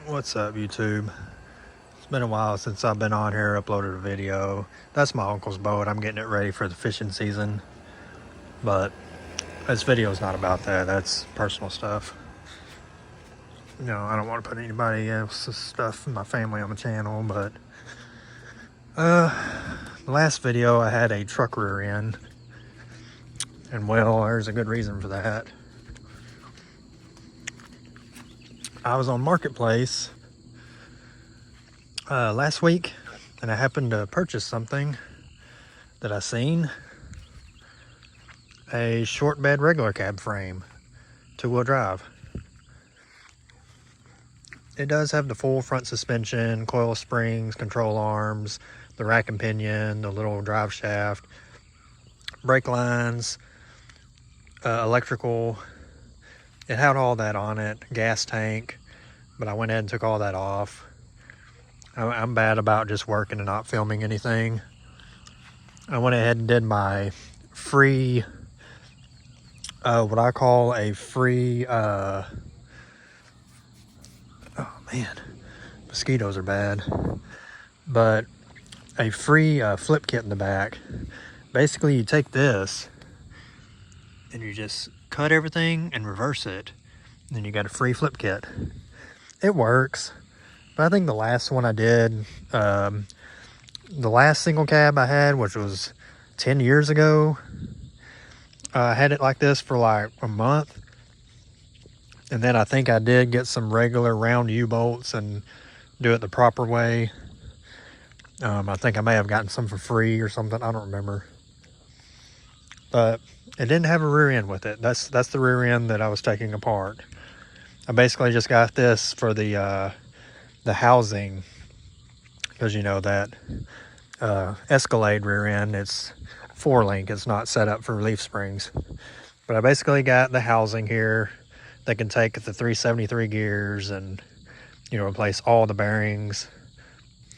What's up, YouTube? It's been a while since I've been on here, uploaded a video. That's my uncle's boat. I'm getting it ready for the fishing season. But this video is not about that. That's personal stuff. You know, I don't want to put anybody else's stuff in my family on the channel, but the last video I had a truck rear end. And well, there's a good reason for that. I was on Marketplace last week, and I happened to purchase something that I seen. A short bed regular cab frame, 2-wheel drive. It does have the full front suspension, coil springs, control arms, the rack and pinion, the little drive shaft, brake lines, electrical. It had all that on it, gas tank, but I went ahead and took all that off. I'm bad about just working and not filming anything. I went ahead and did my free, what I call a free, oh man, mosquitoes are bad, but a free flip kit in the back. Basically, you take this and you just cut everything and reverse it, and then you got a free flip kit. It works, but I think the last one I did, the last single cab I had, which was 10 years ago, I had it like this for like a month, and then I think I did get some regular round U-bolts and do it the proper way. I think I may have gotten some for free or something, I don't remember. But it didn't have a rear end with it. That's the rear end that I was taking apart. I basically just got this for the housing, because you know that Escalade rear end, it's 4-link, it's not set up for leaf springs. But I basically got the housing here that can take the 373 gears and, you know, replace all the bearings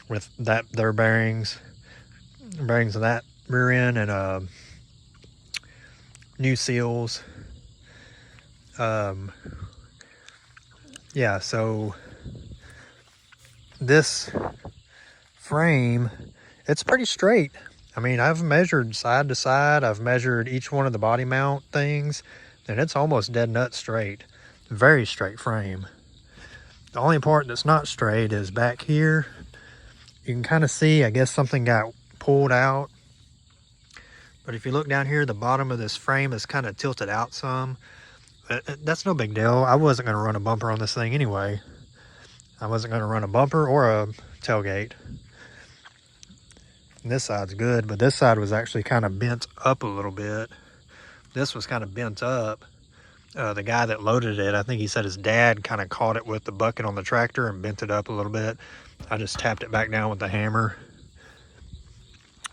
with their bearings of that rear end, and new seals. Yeah, so this frame, it's pretty straight. I mean, I've measured side to side, I've measured each one of the body mount things, and it's almost dead nut straight. Very straight frame. The only part that's not straight is back here. You can kind of see, I guess something got pulled out. But if you look down here, the bottom of this frame is kind of tilted out some. That's no big deal. I wasn't going to run a bumper on this thing anyway. I wasn't going to run a bumper or a tailgate. And this side's good, but this side was actually kind of bent up a little bit. This was kind of bent up. The guy that loaded it, I think he said his dad kind of caught it with the bucket on the tractor and bent it up a little bit. I just tapped it back down with the hammer.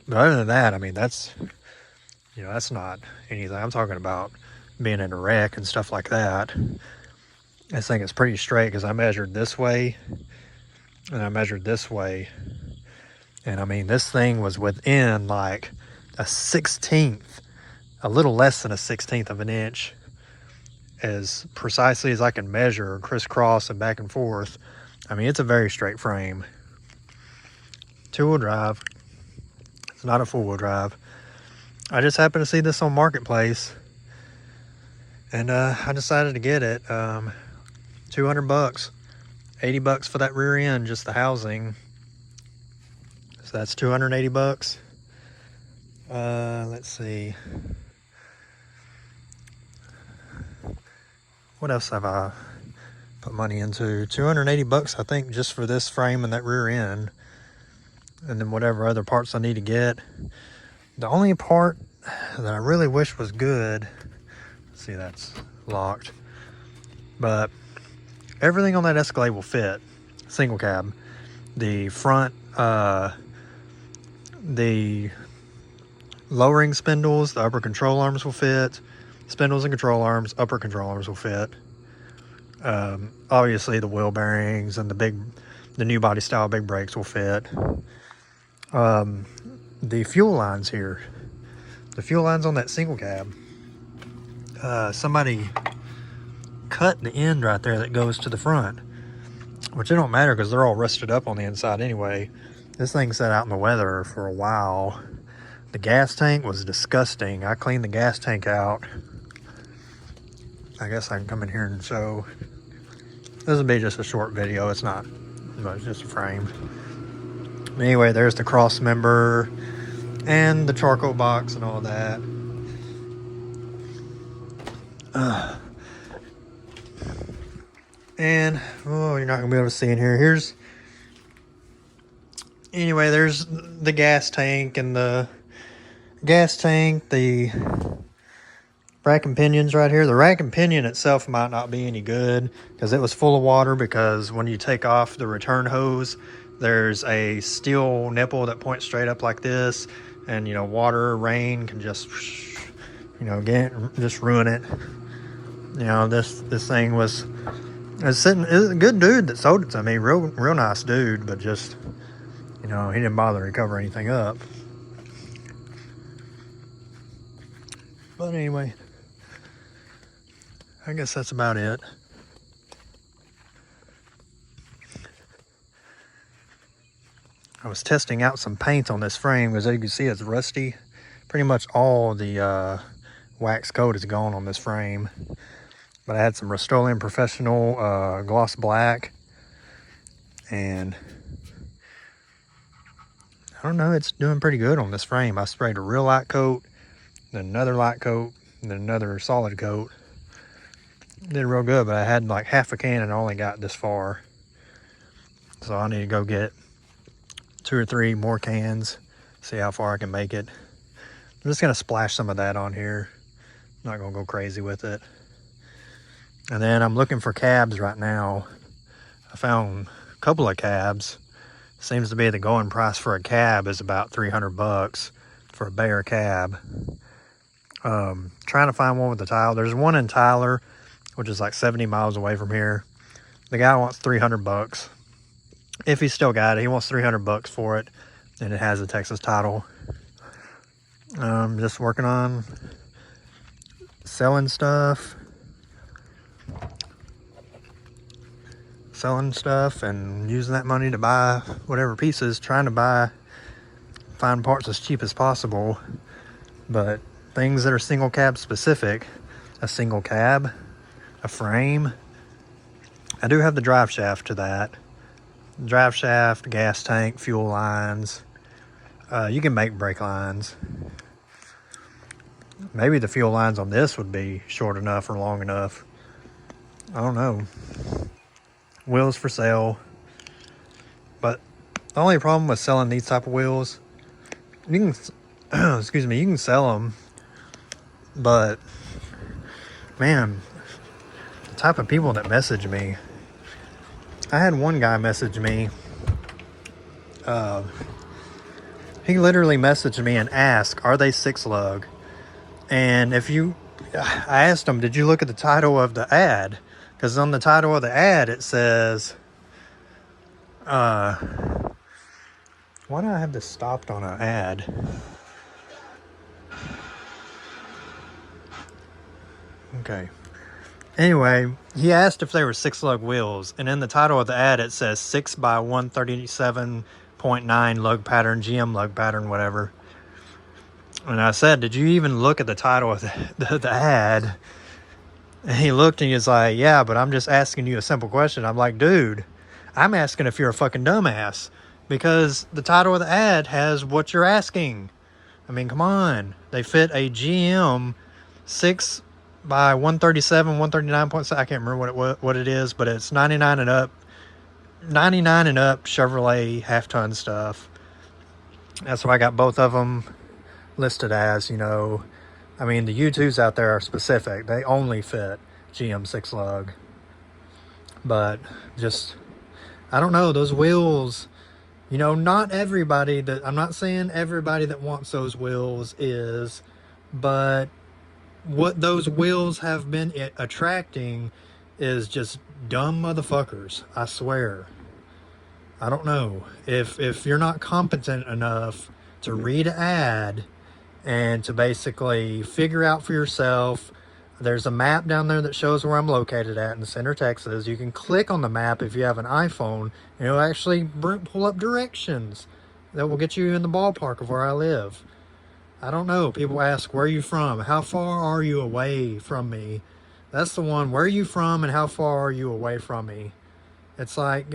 But other than that, I mean, that's, you know, that's not anything. I'm talking about being in a wreck and stuff like that. This thing is pretty straight because I measured this way and I measured this way. And I mean, this thing was within like a 1/16, a little less than a 1/16 of an inch, as precisely as I can measure, crisscross and back and forth. I mean, it's a very straight frame. 2-wheel drive. It's not a 4-wheel drive. I just happened to see this on Marketplace, and I decided to get it. 200 bucks, 80 bucks for that rear end, just the housing. So that's 280 bucks. Let's see. What else have I put money into? 280 bucks, I think, just for this frame and that rear end. And then whatever other parts I need to get. The only part that I really wish was good, see, that's locked, but everything on that Escalade will fit. Single cab. The front, the lowering spindles, the upper control arms will fit. Spindles and control arms, upper control arms will fit. Obviously the wheel bearings and the new body style big brakes will fit. The fuel lines here, the fuel lines on that single cab, somebody cut the end right there that goes to the front. which it don't matter because they're all rusted up on the inside anyway. This thing sat out in the weather for a while. The gas tank was disgusting. I cleaned the gas tank out. I guess I can come in here and show. This will be just a short video. It's not, but it's just a frame. Anyway, there's the cross member and the charcoal box and all that. And, oh, you're not going to be able to see in here. Anyway, there's the gas tank and the rack and pinions right here. The rack and pinion itself might not be any good because it was full of water, because when you take off the return hose, there's a steel nipple that points straight up like this, and you know, water, rain can just, you know, just ruin it. You know, this thing was sitting. It was a good dude that sold it to me, real nice dude, but just, you know, he didn't bother to cover anything up. But anyway, I guess that's about it. I was testing out some paint on this frame because, as you can see, it's rusty. Pretty much all the wax coat is gone on this frame. But I had some Rust-Oleum Professional Gloss Black. And I don't know, it's doing pretty good on this frame. I sprayed a real light coat, then another light coat, and then another solid coat. Did real good, but I had like half a can and I only got this far. So I need to go get 2 or 3 more cans, see how far I can make it. I'm just gonna splash some of that on here. Not gonna go crazy with it. And then I'm looking for cabs right now. I found a couple of cabs. Seems to be the going price for a cab is about 300 bucks for a Bayer cab. Trying to find one with the tile. There's one in Tyler, which is like 70 miles away from here. The guy wants 300 bucks. If he's still got it, he wants 300 bucks for it, and it has a Texas title. Just working on selling stuff and using that money to buy whatever pieces, trying to find parts as cheap as possible, but things that are single cab specific. A single cab, a frame. I do have the drive shaft to that. Drive shaft, gas tank, fuel lines. You can make brake lines. Maybe the fuel lines on this would be short enough or long enough. I don't know. Wheels for sale. But the only problem with selling these type of wheels, you can, excuse me, you can sell them, but man, the type of people that message me. I had one guy message me. He literally messaged me and asked, are they 6-lug? And I asked him, did you look at the title of the ad? Because on the title of the ad, it says, why do I have this stopped on an ad? Okay. Anyway, he asked if they were 6-lug wheels, and in the title of the ad it says 6 by 137.9 lug pattern, GM lug pattern, whatever. And I said, did you even look at the title of the ad? And he looked and he was like, yeah, but I'm just asking you a simple question. I'm like, dude, I'm asking if you're a fucking dumbass, because the title of the ad has what you're asking. I mean, come on. They fit a GM 6 by 137, 139.7. I can't remember what it is, but it's 99 and up Chevrolet half-ton stuff. That's why I got both of them listed as, you know. I mean, the U2s out there are specific. They only fit GM 6-lug. But just, I don't know, those wheels, you know, not everybody I'm not saying everybody that wants those wheels is, but what those wheels have been attracting is just dumb motherfuckers, I swear. I don't know. If you're not competent enough to read an ad and to basically figure out for yourself, There's a map down there that shows where I'm located at in Center, Texas. You can click on the map if you have an iPhone, and it'll actually pull up directions that will get you in the ballpark of where I live. I don't know. People ask, where are you from? How far are you away from me? That's the one. Where are you from and how far are you away from me? It's like,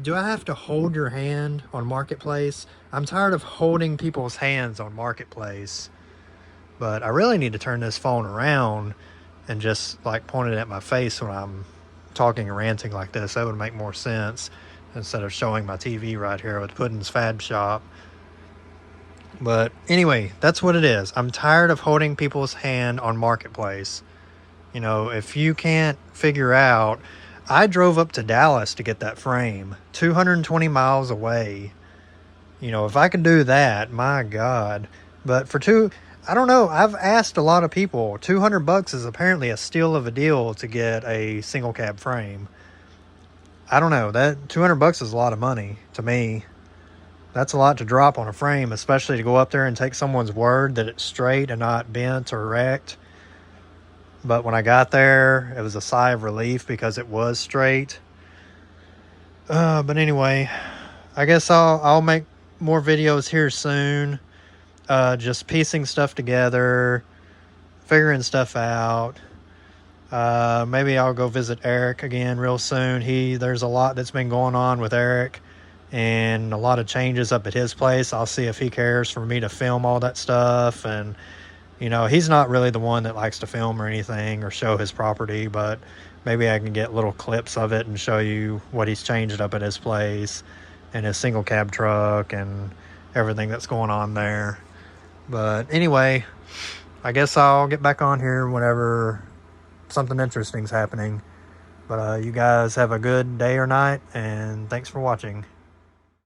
do I have to hold your hand on Marketplace? I'm tired of holding people's hands on Marketplace. But I really need to turn this phone around and just like point it at my face when I'm talking and ranting like this. That would make more sense instead of showing my TV right here with Puddin's Fab Shop. But anyway, that's what it is. I'm tired of holding people's hand on Marketplace. You know, if you can't figure out, I drove up to Dallas to get that frame, 220 miles away. You know, if I could do that, my God. But for I don't know. I've asked a lot of people. $200 is apparently a steal of a deal to get a single cab frame. I don't know. That $200 is a lot of money to me. That's a lot to drop on a frame, especially to go up there and take someone's word that it's straight and not bent or wrecked. But when I got there, it was a sigh of relief because it was straight. But anyway, I guess I'll make more videos here soon. Just piecing stuff together, figuring stuff out. Maybe I'll go visit Eric again real soon. There's a lot that's been going on with Eric and a lot of changes up at his place. I'll see if he cares for me to film all that stuff. And, you know, he's not really the one that likes to film or anything or show his property, but maybe I can get little clips of it and show you what he's changed up at his place and his single cab truck and everything that's going on there. But anyway, I guess I'll get back on here whenever something interesting's happening. But you guys have a good day or night, and thanks for watching.